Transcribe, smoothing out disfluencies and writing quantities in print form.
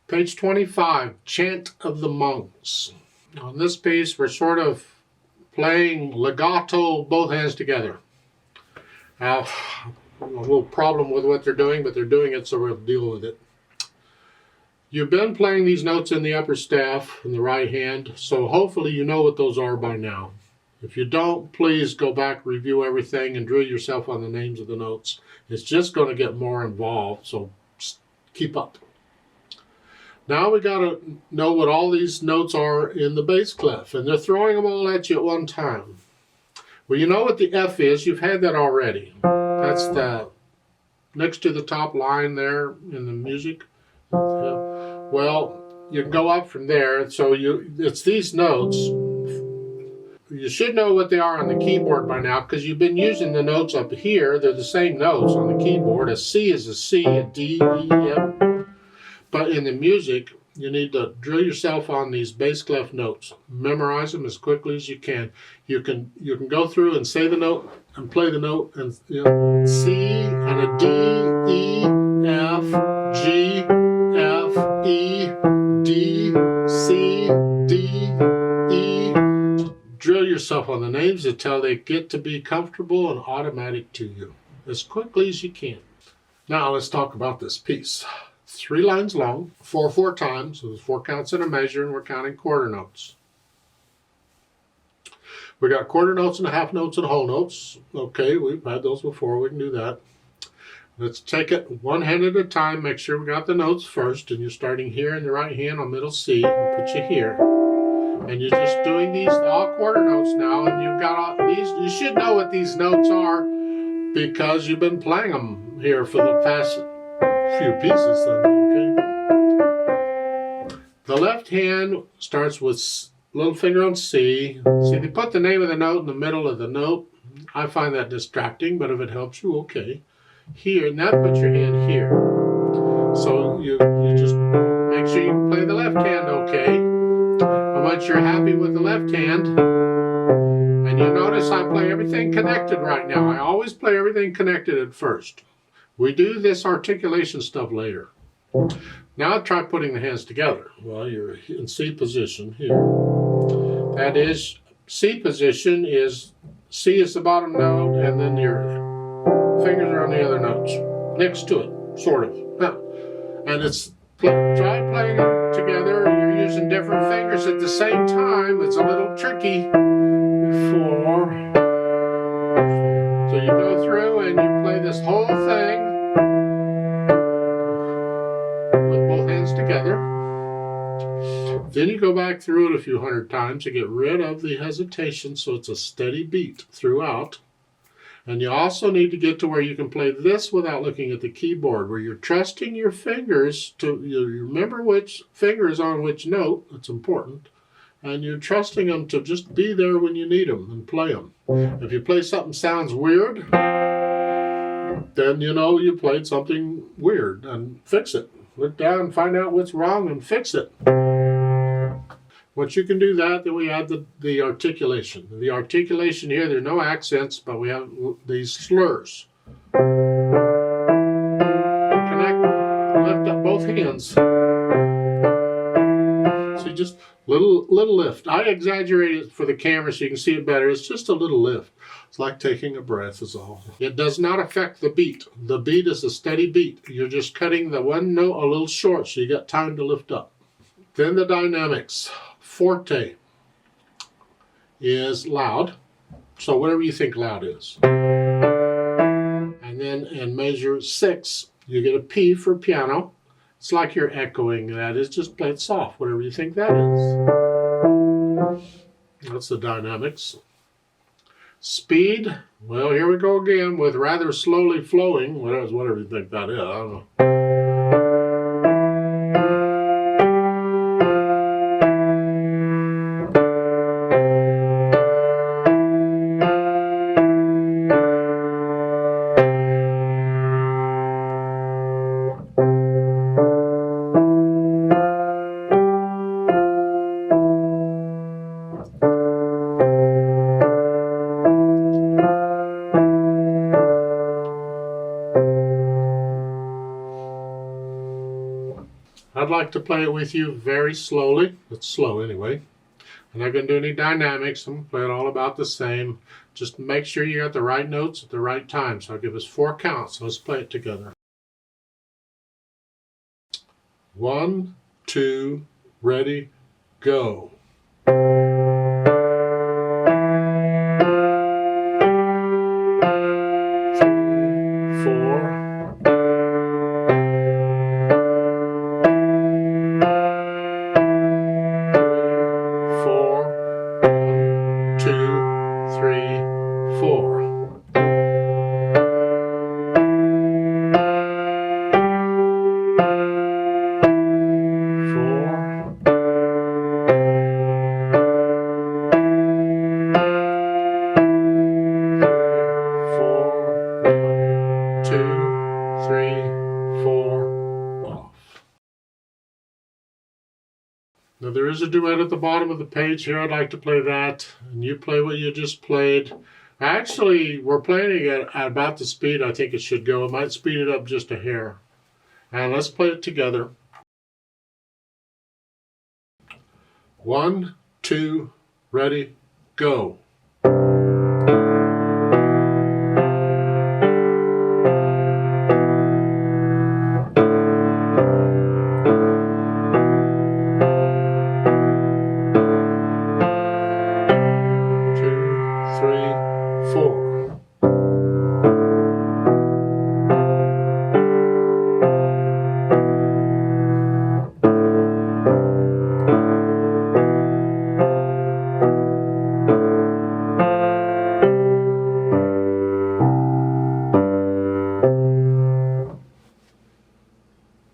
Page 25, Chant of the Monks. On this piece, we're sort of playing legato, both hands together. Now, a little problem with what they're doing, but they're doing it, so we'll deal with it. You've been playing these notes in the upper staff in the right hand, so hopefully you know what those are by now. If you don't, please go back, review everything, and drill yourself on the names of the notes. It's just going to get more involved, so keep up. Now we got to know what all these notes are in the bass clef, and they're throwing them all at you at one time. Well, you know what the F is. You've had that already. That's the next to the top line there in the music. Well, you can go up from there. So it's these notes. You should know what they are on the keyboard by now because you've been using the notes up here. They're the same notes on the keyboard. A C is a C, a D, E, F. But in the music, you need to drill yourself on these bass clef notes. Memorize them as quickly as you can. You can go through and say the note and play the note and C and a D, E, F, G, F, E, D, C, D, E. Drill yourself on the names until they get to be comfortable and automatic to you as quickly as you can. Now let's talk about this piece. 3 lines long, 4/4 times, so there's 4 counts in a measure, and we're counting quarter notes. We got quarter notes and half notes and whole notes. Okay, we've had those before, we can do that. Let's take it one hand at a time, make sure we got the notes first, and you're starting here in the right hand on middle C, and put you here. And you're just doing these all quarter notes now, and you've got all these. You should know what these notes are because you've been playing them here for the past few pieces then, okay? The left hand starts with little finger on C. See, they put the name of the note in the middle of the note. I find that distracting, but if it helps you, okay. Here, and that puts your hand here. So you just make sure you can play the left hand okay. And once you're happy with the left hand, and you notice I play everything connected right now. I always play everything connected at first. We do this articulation stuff later. Now try putting the hands together. Well, you're in C position here. That is, C position is, C is the bottom note, and then your fingers are on the other notes. Next to it, sort of. And it's, try playing them together. You're using different fingers at the same time. It's a little tricky. So you go through and you play this whole thing with both hands together. Then you go back through it a few hundred times to get rid of the hesitation so it's a steady beat throughout. And you also need to get to where you can play this without looking at the keyboard, where you're trusting your fingers to, you remember which finger is on which note, it's important. And you're trusting them to just be there when you need them and play them. If you play something sounds weird, then you know you played something weird, and fix it. Look down, find out what's wrong, and fix it. Once you can do that, then we add the articulation. The articulation here, there are no accents, but we have these slurs. Connect, lift up both hands. So you just little lift. I exaggerate it for the camera so you can see it better. It's just a little lift. It's like taking a breath is all. It does not affect the beat. The beat is a steady beat. You're just cutting the one note a little short so you got time to lift up. Then the dynamics. Forte is loud. So whatever you think loud is. And then in measure 6, you get a P for piano. It's like you're echoing that. It's just play it soft, whatever you think that is. That's the dynamics. Speed, well, here we go again with rather slowly flowing, whatever you think that is, I don't know. I'd like to play it with you very slowly. It's slow anyway. I'm not going to do any dynamics. I'm going to play it all about the same. Just make sure you got the right notes at the right time. So I'll give us 4 counts. So let's play it together. 1, 2, ready, go. 4. 4 off. Now there is a duet at the bottom of the page here. I'd like to play that, and you play what you just played. Actually, we're playing it at about the speed I think it should go. I might speed it up just a hair. And let's play it together. 1, 2, ready, go.